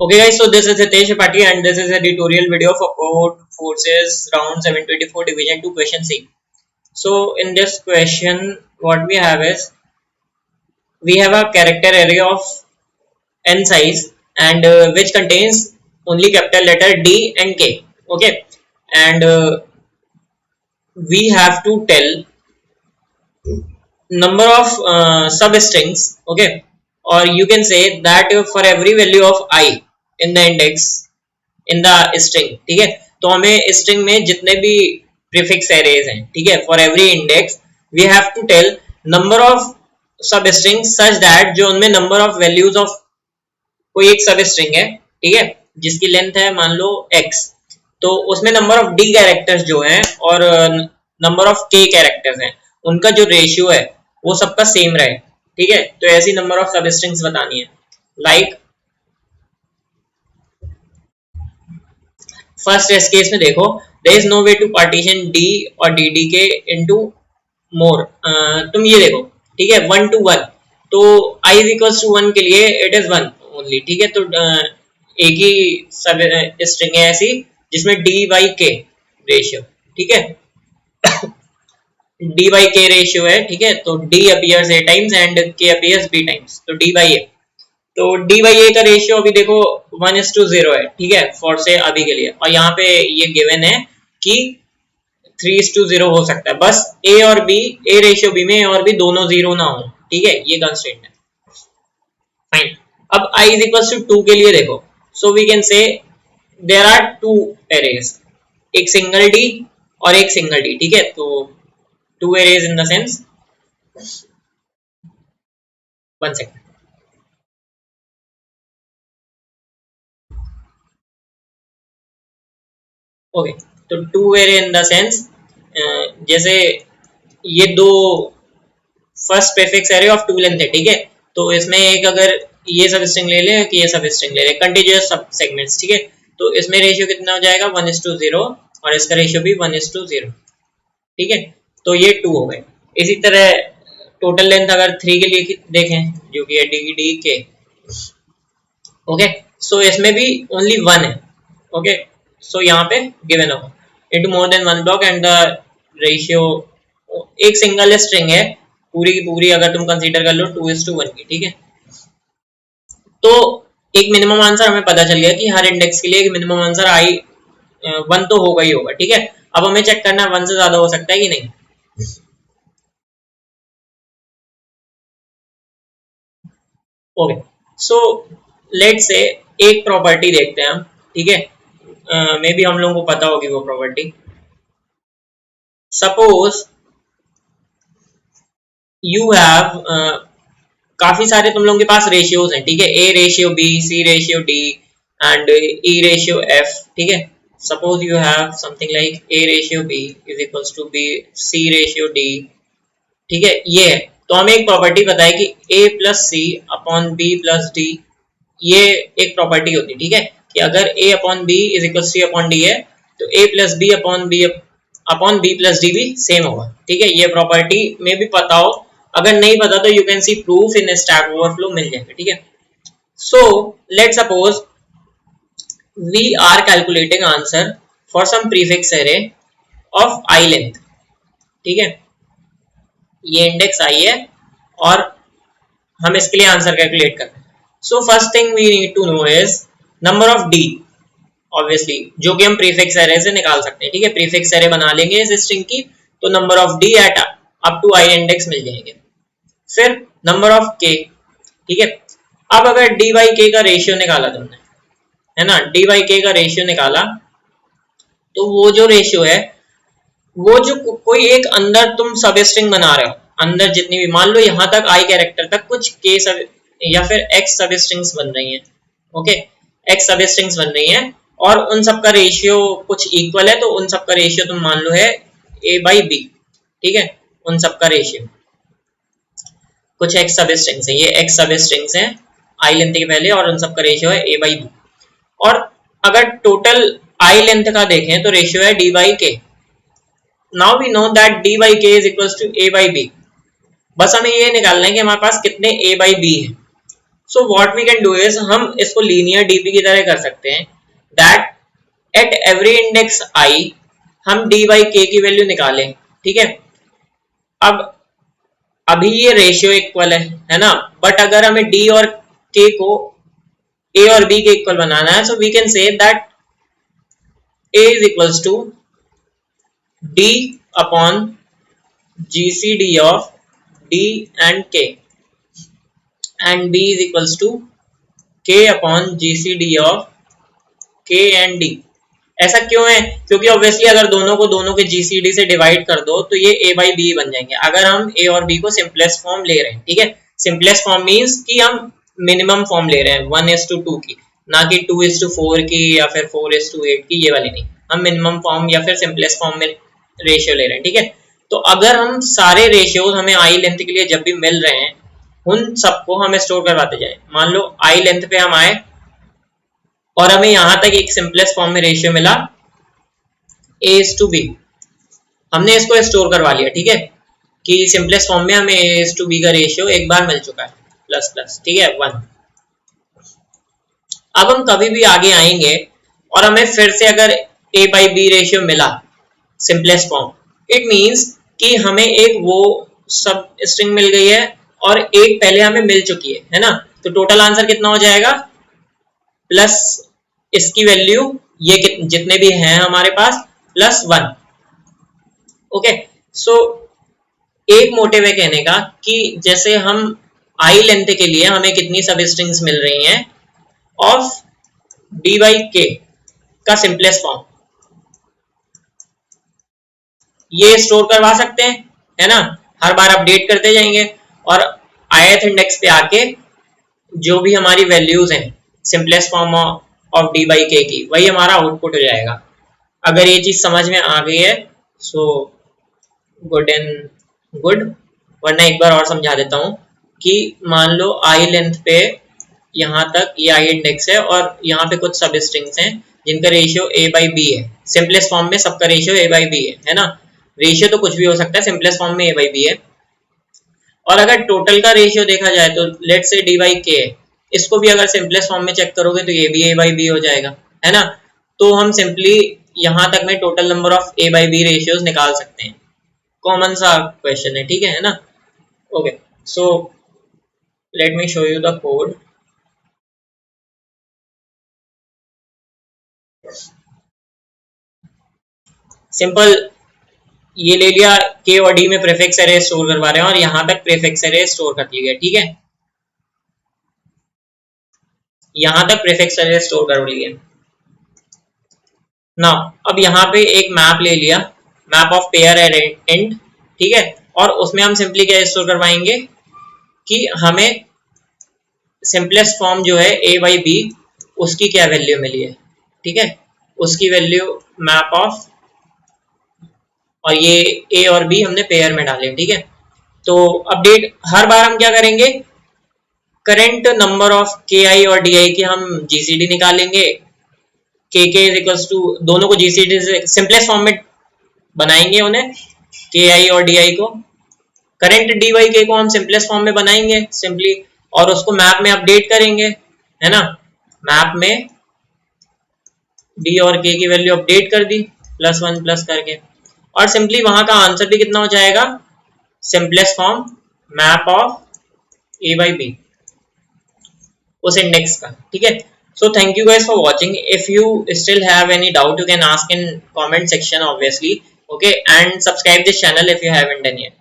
Okay guys, so this is Hitesh Pati and this is a tutorial video for Cohort Forces round 724 division 2 question C. So in this question what we have is we have a character array of n size and which contains only capital letter D and K. Okay, and we have to tell number of substrings. Okay, or you can say that for every value of I in the index in the string, ठीक है। तो हमें string में जितने भी prefix arrays हैं, ठीक है, for every index we have to tell number of substring such that जो उनमें नंबर ऑफ वैल्यूज ऑफ कोई एक सब स्ट्रिंग है, ठीक है, जिसकी लेंथ है मान लो x, तो उसमें नंबर ऑफ डी कैरेक्टर्स जो हैं और नंबर ऑफ के कैरेक्टर्स हैं उनका जो रेशियो है वो सबका सेम रहे, ठीक है। तो ऐसी नंबर ऑफ सब स्ट्रिंग्स बतानी है। लाइक फर्स्ट टेस्ट केस में देखो, there is no way to partition D और डी डी के इनटू मोर। तुम ये देखो, ठीक है, 1 to 1, तो i इज इक्वल्स टू 1 के लिए इट इज 1 ओनली, ठीक है। तो एक ही सब स्ट्रिंग है ऐसी जिसमें डी बाई के रेशियो, ठीक है, डी बाई के रेशियो है, ठीक है। तो D appears A times and के अपीयर्स बी टाइम्स, तो डी बाई ए, तो डी बाई ए का रेशियो अभी देखो 1:0 है, ठीक है, फॉर से अभी के लिए। और यहाँ पे ये गिवन है कि 3:0 हो सकता है, बस ए और बी, ए रेशियो बी में ए और बी दोनों 0 ना हो, ठीक है, ये कंस्ट्रेंट है। फाइन। अब i इज इक्वल टू 2 के लिए देखो, so we can say there are two arrays, एक सिंगल डी और एक सिंगल डी, ठीक है। तो two arrays in the sense, one second, okay. तो two array in the sense, जैसे ये दो first prefix array of two length है, ठीक है। तो इसमें एक अगर ये सब स्ट्रिंग ले ले कि ये सब स्ट्रिंग ले ले कंटीन्यूअस सब सेगमेंट्स, ठीक है, तो इसमें रेशियो कितना हो जाएगा 1:0 और इसका रेशियो भी 1:0, ठीक है। तो ये 2 हो गए। इसी तरह टोटल लेंथ अगर 3 के लिए देखें जो कि है डी डी के, ओके, सो इसमें भी ओनली 1 है, ओके। सो यहाँ पे गिवन होगा into more than one block and the ratio, एक सिंगल स्ट्रिंग है पूरी की पूरी अगर तुम कंसीडर कर लो 2:1 की, ठीक है। तो एक मिनिमम आंसर हमें पता चल गया कि हर इंडेक्स के लिए एक मिनिमम आंसर आई 1 तो होगा ही होगा, ठीक है। अब हमें चेक करना 1 से ज्यादा हो सकता है कि नहीं। ओके, सो लेट्स से एक प्रॉपर्टी देखते हैं हम, ठीक है, मे बी हम लोगों को पता होगी वो प्रॉपर्टी। सपोज यू हैव काफी सारे तुम लोगों के पास रेशियोज हैं, ठीक है, A ratio B, C ratio D and E ratio F, ठीक है। Suppose you have something like A ratio B is equals to B C ratio D, ठीक है, ये है। तो हमें एक प्रॉपर्टी पता है कि A plus C upon B plus D, ये एक प्रॉपर्टी होती है, ठीक है, कि अगर A upon B is equal C upon D है तो A plus B upon B plus D भी सेम होगा, ठीक है। ये प्रॉपर्टी में भी पता हो, अगर नहीं पता तो you can see proof in Stack Overflow मिल जाएगा, ठीक है। So let suppose we are calculating answer for some prefix array of I length, ठीक है, ये इंडेक्स आई है और हम इसके लिए आंसर कैलकुलेट कर रहे हैं। So first thing we need to know is number of D, obviously, जो कि हम प्रीफिक्स एरे से निकाल सकते हैं, ठीक है। प्रीफिक्स एरे बना लेंगे इस स्ट्रिंग की, तो number of D at up to I index मिल जाएंगे। फिर नंबर ऑफ के, ठीक है। अब अगर डी बाई के का रेशियो निकाला तुमने, है ना, डी बाई के का रेशियो निकाला, तो वो जो रेशियो है वो जो कोई एक अंदर तुम सब स्ट्रिंग बना रहे हो, अंदर जितनी भी मान लो यहाँ तक आई कैरेक्टर तक कुछ के सब या फिर एक्स सब स्ट्रिंग्स बन रही हैं, ओके, एक्स सब स्ट्रिंग्स बन रही हैं और उन सब का रेशियो कुछ इक्वल है, तो उन सब का रेशियो तुम मान लो है ए बाई बी, ठीक है। उन सब का रेशियो कुछ एक्स सब स्ट्रिंग्स है, ये एक्स सब स्ट्रिंग्स हैं आई लेंथ के पहले और उन सब का रेशियो है ए बाई बी। और अगर टोटल आई लेंथ का देखें तो रेशियो है D by K. Now we know that D by K is equal to A by B. बस हमें ये निकालना है कि हमारे पास कितने ए बाई बी है, so what we can do is हम इसको लीनियर डीपी की तरह कर सकते हैं, that at every index I हम डी बाई के की वैल्यू निकालें, ठीक है। अब अभी ये रेशियो इक्वल है ना, बट अगर हमें डी और के को ए और बी के इक्वल बनाना है, so we can say that A is equals to D upon GCD of D and K and B is equals to K upon GCD of K and D। ऐसा क्यों है? क्योंकि ऑब्वियसली अगर दोनों को दोनों के GCD से डिवाइड कर दो तो ये A by B बन जाएंगे, अगर हम A और B को सिंपलेस्ट फॉर्म ले रहे हैं, ठीक है। सिंपलेस्ट फॉर्म मीन्स कि हम मिनिमम फॉर्म ले रहे हैं 1:2 की, ना कि 2:4 की या फिर 4:8 की, ये वाली नहीं, हम मिनिमम फॉर्म या फिर सिंपलेस्ट फॉर्म में रेशियो ले रहे हैं, ठीक है। तो अगर हम सारे रेशियोज हमें आई लेंथ के लिए जब भी मिल रहे हैं उन सबको हमें स्टोर करवाते जाए। मान लो आई लेंथ पे हम आए और हमें यहां तक एक सिंपलेस्ट फॉर्म में रेशियो मिला A:B, हमने इसको स्टोर करवा लिया, ठीक है, कि सिंपलेस्ट फॉर्म में हमें A:B का रेशियो एक बार मिल चुका है प्लस प्लस, ठीक है, 1। अब हम कभी भी आगे आएंगे और हमें फिर से अगर A by B रेशियो मिला सिंपलेस्ट फॉर्म, इट मीन्स कि हमें एक वो सब स्ट्रिंग मिल गई है और एक पहले हमें मिल चुकी है ना। तो टोटल आंसर कितना हो जाएगा, प्लस इसकी वैल्यू ये जितने भी हैं हमारे पास प्लस 1। ओके, सो एक मोटिव है कहने का कि जैसे हम आई लेंथ के लिए हमें कितनी सब स्ट्रिंग्स मिल रही हैं ऑफ डी बाई के का सिंपलेस्ट फॉर्म, ये स्टोर करवा सकते हैं, है ना। हर बार अपडेट करते जाएंगे और ith इंडेक्स पे आके जो भी हमारी वैल्यूज हैं simplest form of D by के की, वही हमारा आउटपुट हो जाएगा। अगर ये चीज समझ में आ गई है सो गुड एंड गुड, वरना एक बार और समझा देता हूं कि मान लो आई लेंथ पे यहाँ तक ये आई इंडेक्स है और यहाँ पे कुछ सब स्ट्रिंग्स हैं जिनका रेशियो A by B है। सिंपलेस्ट फॉर्म में सबका रेशियो A by B है ना। रेशियो तो कुछ भी हो सकता है, सिंपलेस्ट फॉर्म में A by B है। और अगर टोटल का रेशियो देखा जाए तो let's say D by K है, इसको भी अगर सिंपलेस्ट फॉर्म में चेक करोगे तो ये भी A by B हो जाएगा, है ना। तो हम सिंपली यहाँ तक में total number of A by B ratios निकाल सकते हैं। कॉमन सा क्वेश्चन है, ठीक है ना। Okay, so let me show you the code. Simple ये ले लिया, के और डी में प्रीफिक्स एरे स्टोर करवा रहे हैं और यहां तक प्रीफिक्स एरे स्टोर कर दिया गया, ठीक है। यहां तक प्रीफिक्स एरे स्टोर कर लिए ना। अब यहाँ पे एक मैप ले लिया, मैप ऑफ पेयर एंड, ठीक है। और उसमें हम सिंपली क्या स्टोर करवाएंगे कि हमें सिंपलेस्ट फॉर्म जो है A by B उसकी क्या वैल्यू मिली है, ठीक है, उसकी वैल्यू मैप ऑफ, और ये A और B हमने पेयर में डाले, ठीक है। तो अपडेट हर बार हम क्या करेंगे, करंट नंबर ऑफ KI और DI की हम GCD निकालेंगे। KK इज इक्वल्स टू, दोनों को GCD से सिंपलेस्ट फॉर्म में बनाएंगे उन्हें, KI और DI को। करंट डी बाई के को हम सिंपलेस्ट फॉर्म में बनाएंगे सिंपली, और उसको मैप में अपडेट करेंगे, है ना। मैप में डी और के की वैल्यू अपडेट कर दी +1 प्लस करके, और सिंपली वहां का आंसर भी कितना हो जाएगा, simplest form map of A by B उस इंडेक्स का, ठीक है। So thank you guys for watching. If you still have any doubt, you can ask in comment section obviously. Okay, and subscribe this channel if you haven't done yet.